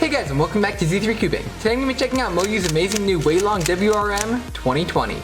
Hey guys, and welcome back to Z3 Cubing. Today I'm going to be checking out MoYu's amazing new WeiLong WR M 2020.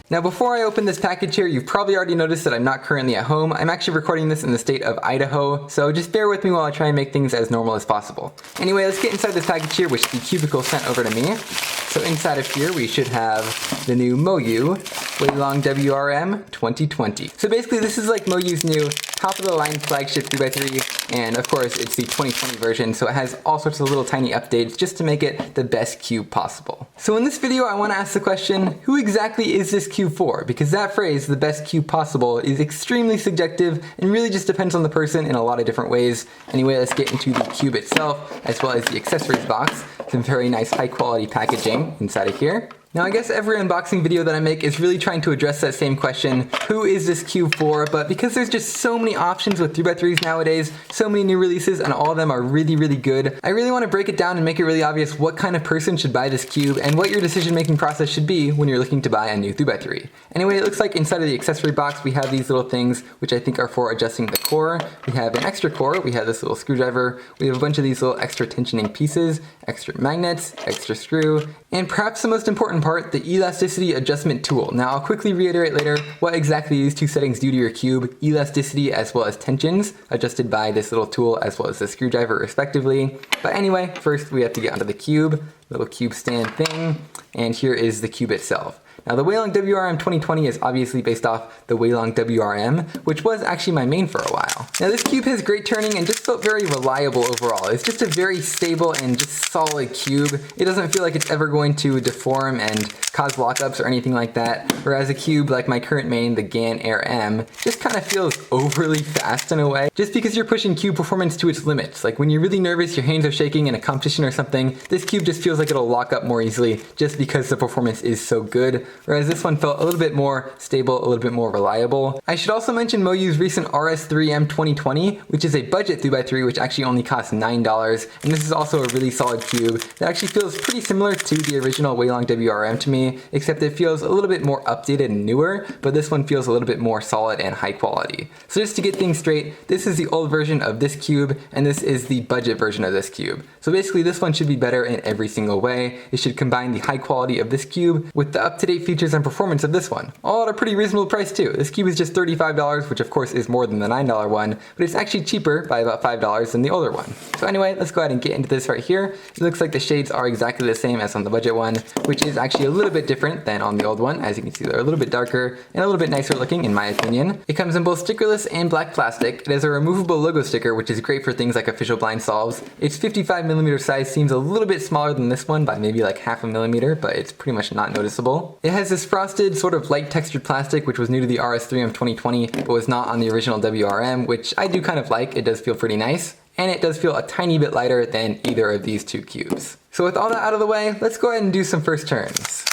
Now before I open this package here, you've probably already noticed that I'm not currently at home. I'm actually recording this in the state of Idaho, so just bear with me while I try and make things as normal as possible. Anyway, let's get inside this package here, which the Cubicle sent over to me. So inside of here, we should have the new MoYu WeiLong WR M 2020. So basically this is like MoYu's new top-of-the-line flagship 3x3, and of course it's the 2020 version, so it has all sorts of little tiny updates just to make it the best cube possible. So in this video I want to ask the question, who exactly is this cube for? Because that phrase, the best cube possible, is extremely subjective and really just depends on the person in a lot of different ways. Anyway, let's get into the cube itself, as well as the accessories box. Some very nice high quality packaging inside of here. Now I guess every unboxing video that I make is really trying to address that same question, who is this cube for? But because there's just so many options with 3x3s nowadays, so many new releases and all of them are really good, I really want to break it down and make it really obvious what kind of person should buy this cube and what your decision making process should be when you're looking to buy a new 3x3. Anyway, it looks like inside of the accessory box we have these little things which I think are for adjusting the core. We have an extra core, we have this little screwdriver, we have a bunch of these little extra tensioning pieces, extra magnets, extra screw, and perhaps the most important part, the elasticity adjustment tool. Now I'll quickly reiterate later what exactly these two settings do to your cube, elasticity as well as tensions, adjusted by this little tool as well as the screwdriver respectively. But anyway, first we have to get onto the cube, little cube stand thing, and here is the cube itself. Now the WeiLong WR M 2020 is obviously based off the WeiLong WR M, which was actually my main for a while. Now this cube has great turning and just felt very reliable overall. It's just a very stable and just solid cube. It doesn't feel like it's ever going to deform and cause lockups or anything like that, whereas a cube like my current main, the GAN Air M, just kind of feels overly fast in a way, just because you're pushing cube performance to its limits. Like when you're really nervous, your hands are shaking in a competition or something, this cube just feels like it'll lock up more easily just because the performance is so good. Whereas this one felt a little bit more stable, a little bit more reliable. I should also mention MoYu's recent RS3M 2020, which is a budget 3x3 which actually only costs $9, and this is also a really solid cube that actually feels pretty similar to the original WeiLong WR M to me, except it feels a little bit more updated and newer, but this one feels a little bit more solid and high quality. So just to get things straight, this is the old version of this cube, and this is the budget version of this cube. So basically this one should be better in every single way. It should combine the high quality of this cube with the up-to-date features and performance of this one, all at a pretty reasonable price too. This cube is just $35, which of course is more than the $9 one, but it's actually cheaper by about $5 than the older one. So anyway, let's go ahead and get into this right here. It looks like the shades are exactly the same as on the budget one, which is actually a little bit different than on the old one. As you can see, they're a little bit darker and a little bit nicer looking in my opinion. It comes in both stickerless and black plastic. It has a removable logo sticker, which is great for things like official blind solves. Its 55mm size seems a little bit smaller than this one by maybe like 1/2 millimeter, but it's pretty much not noticeable. It has this frosted sort of light textured plastic, which was new to the RS3M 2020, but was not on the original WRM, which I do kind of like. It does feel pretty nice, and it does feel a tiny bit lighter than either of these two cubes. So with all that out of the way, let's go ahead and do some first turns.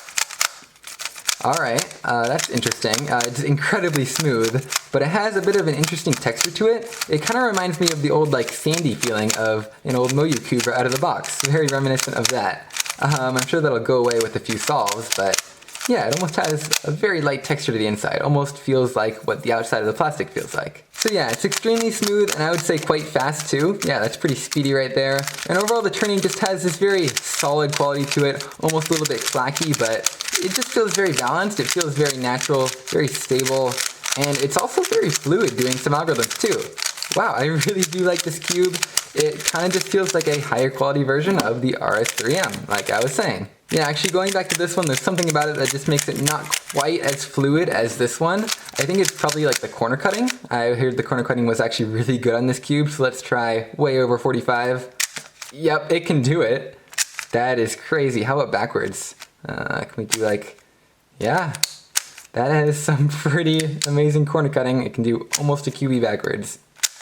Alright, that's interesting. It's incredibly smooth, but it has a bit of an interesting texture to it. It kind of reminds me of the old like sandy feeling of an old MoYu cube right out of the box. Very reminiscent of that. I'm sure that'll go away with a few solves, but yeah, it almost has a very light texture to the inside. Almost feels like what the outside of the plastic feels like. So yeah, it's extremely smooth and I would say quite fast too. Yeah, that's pretty speedy right there. And overall the turning just has this very solid quality to it, almost a little bit clacky, but it just feels very balanced. It feels very natural, very stable, and it's also very fluid doing some algorithms too. Wow, I really do like this cube. It kind of just feels like a higher quality version of the RS3M, like I was saying. Yeah, actually going back to this one, there's something about it that just makes it not quite as fluid as this one. I think it's probably like the corner cutting. I heard the corner cutting was actually really good on this cube, so let's try way over 45. Yep, it can do it. That is crazy. How about backwards? Can we do like, yeah, that has some pretty amazing corner cutting. It can do almost a QB backwards.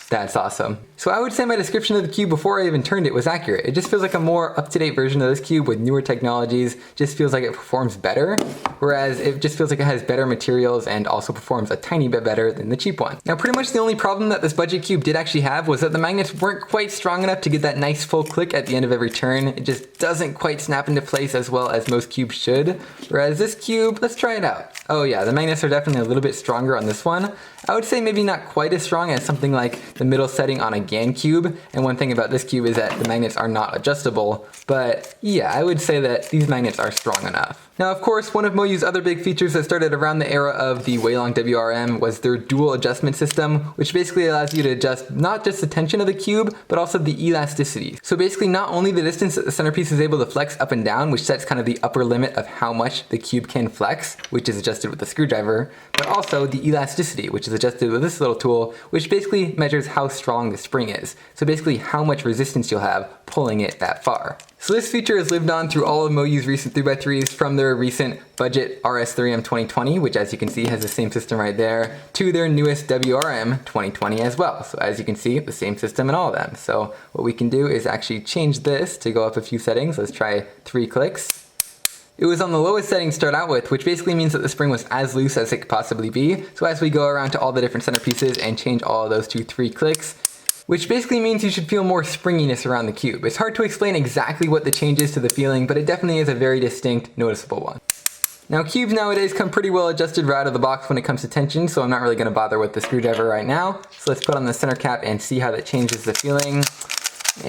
That's awesome. So I would say my description of the cube before I even turned it was accurate. It just feels like a more up-to-date version of this cube with newer technologies. Just feels like it performs better, whereas it just feels like it has better materials and also performs a tiny bit better than the cheap one. Now pretty much the only problem that this budget cube did actually have was that the magnets weren't quite strong enough to get that nice full click at the end of every turn. It just doesn't quite snap into place as well as most cubes should. Whereas this cube, let's try it out. Oh yeah, the magnets are definitely a little bit stronger on this one. I would say maybe not quite as strong as something like the middle setting on a GAN cube. And one thing about this cube is that the magnets are not adjustable. But yeah, I would say that these magnets are strong enough. Now, of course, one of MoYu's other big features that started around the era of the WeiLong WR M was their dual adjustment system, which basically allows you to adjust not just the tension of the cube, but also the elasticity. So basically not only the distance that the centerpiece is able to flex up and down, which sets kind of the upper limit of how much the cube can flex, which is adjusted with the screwdriver, but also the elasticity, which is adjusted with this little tool, which basically measures how strong the spring is. So basically how much resistance you'll have pulling it that far. So this feature has lived on through all of MoYu's recent 3x3s, from their recent budget RS3M 2020, which as you can see has the same system right there, to their newest WRM 2020 as well. So as you can see, the same system in all of them. So what we can do is actually change this to go up a few settings. Let's try 3 clicks. It was on the lowest setting to start out with, which basically means that the spring was as loose as it could possibly be. So as we go around to all the different centerpieces and change all of those to 3 clicks, which basically means you should feel more springiness around the cube. It's hard to explain exactly what the change is to the feeling, but it definitely is a very distinct, noticeable one. Now cubes nowadays come pretty well adjusted right out of the box when it comes to tension, so I'm not really going to bother with the screwdriver right now. So let's put on the center cap and see how that changes the feeling.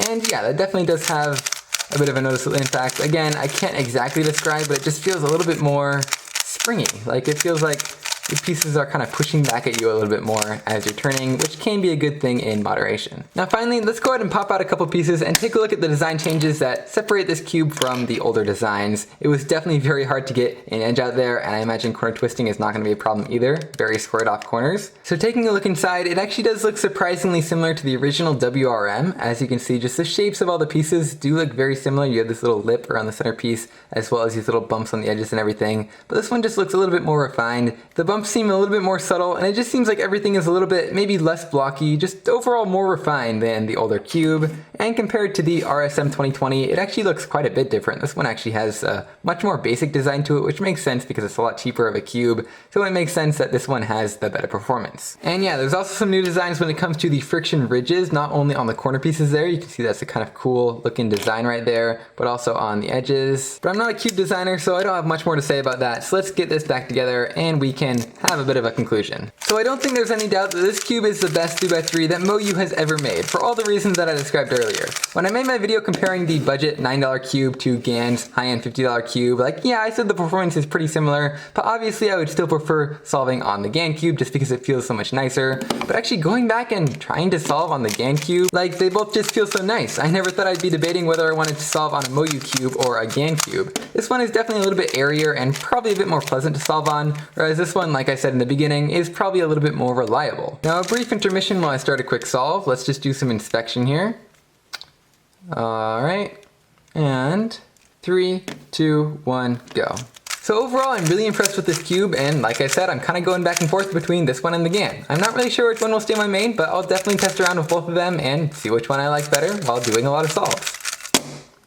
And yeah, that definitely does have a bit of a noticeable impact. Again, I can't exactly describe, but it just feels a little bit more springy. Like it feels like the pieces are kind of pushing back at you a little bit more as you're turning, which can be a good thing in moderation. Now finally, let's go ahead and pop out a couple pieces and take a look at the design changes that separate this cube from the older designs. It was definitely very hard to get an edge out there, and I imagine corner twisting is not going to be a problem either. Very squared off corners. So taking a look inside, it actually does look surprisingly similar to the original WRM. As you can see, just the shapes of all the pieces do look very similar. You have this little lip around the centerpiece, as well as these little bumps on the edges and everything. But this one just looks a little bit more refined. The bumps seem a little bit more subtle, and it just seems like everything is a little bit maybe less blocky, just overall more refined than the older cube. And compared to the RSM 2020, it actually looks quite a bit different. This one actually has a much more basic design to it, which makes sense because it's a lot cheaper of a cube, so it makes sense that this one has the better performance. And yeah, there's also some new designs when it comes to the friction ridges, not only on the corner pieces there, you can see that's a kind of cool looking design right there, but also on the edges. But I'm not a cube designer, so I don't have much more to say about that, so let's get this back together and we can have a bit of a conclusion. So I don't think there's any doubt that this cube is the best 3x3 that MoYu has ever made, for all the reasons that I described earlier. When I made my video comparing the budget $9 cube to GAN's high-end $50 cube, like yeah, I said the performance is pretty similar, but obviously I would still prefer solving on the GAN cube just because it feels so much nicer. But actually going back and trying to solve on the GAN cube, like they both just feel so nice. I never thought I'd be debating whether I wanted to solve on a MoYu cube or a GAN cube. This one is definitely a little bit airier and probably a bit more pleasant to solve on, whereas this one, like I said in the beginning, is probably a little bit more reliable. Now a brief intermission while I start a quick solve. Let's just do some inspection here. Alright, and 3, 2, 1, go. So overall, I'm really impressed with this cube, and like I said, I'm kind of going back and forth between this one and the GAN. I'm not really sure which one will stay my main, but I'll definitely test around with both of them and see which one I like better while doing a lot of solves.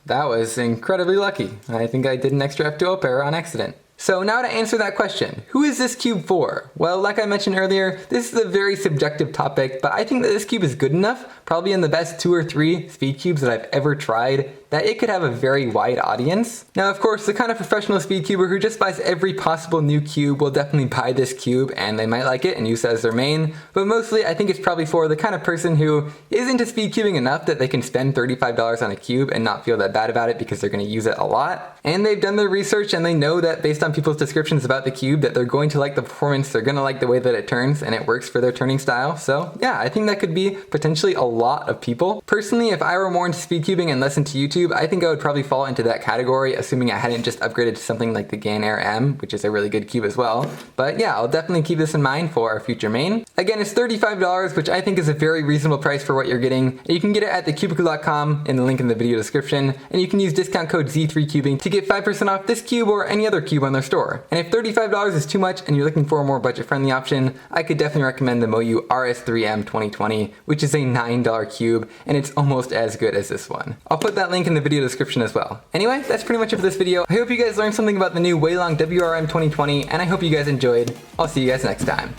That was incredibly lucky. I think I did an extra F2O pair on accident. So now to answer that question, who is this cube for? Well, like I mentioned earlier, this is a very subjective topic, but I think that this cube is good enough, probably in the best 2 or 3 speed cubes that I've ever tried, that it could have a very wide audience. Now of course, the kind of professional speed cuber who just buys every possible new cube will definitely buy this cube and they might like it and use it as their main, but mostly I think it's probably for the kind of person who is into speed cubing enough that they can spend $35 on a cube and not feel that bad about it because they're going to use it a lot. And they've done their research and they know that based on people's descriptions about the cube that they're going to like the performance, they're going to like the way that it turns and it works for their turning style. So yeah, I think that could be potentially a lot of people. Personally, if I were more into speed cubing and less into YouTube, I think I would probably fall into that category, assuming I hadn't just upgraded to something like the WR M, which is a really good cube as well. But yeah, I'll definitely keep this in mind for our future main. Again, it's $35, which I think is a very reasonable price for what you're getting. And you can get it at thecubicle.com in the link in the video description, and you can use discount code Z3Cubing to get 5% off this cube or any other cube on their store. And if $35 is too much and you're looking for a more budget-friendly option, I could definitely recommend the MoYu RS3M 2020, which is a $9 cube, and it's almost as good as this one. I'll put that link in the video description as well. Anyway, that's pretty much it for this video. I hope you guys learned something about the new WeiLong WR M 2020, and I hope you guys enjoyed. I'll see you guys next time.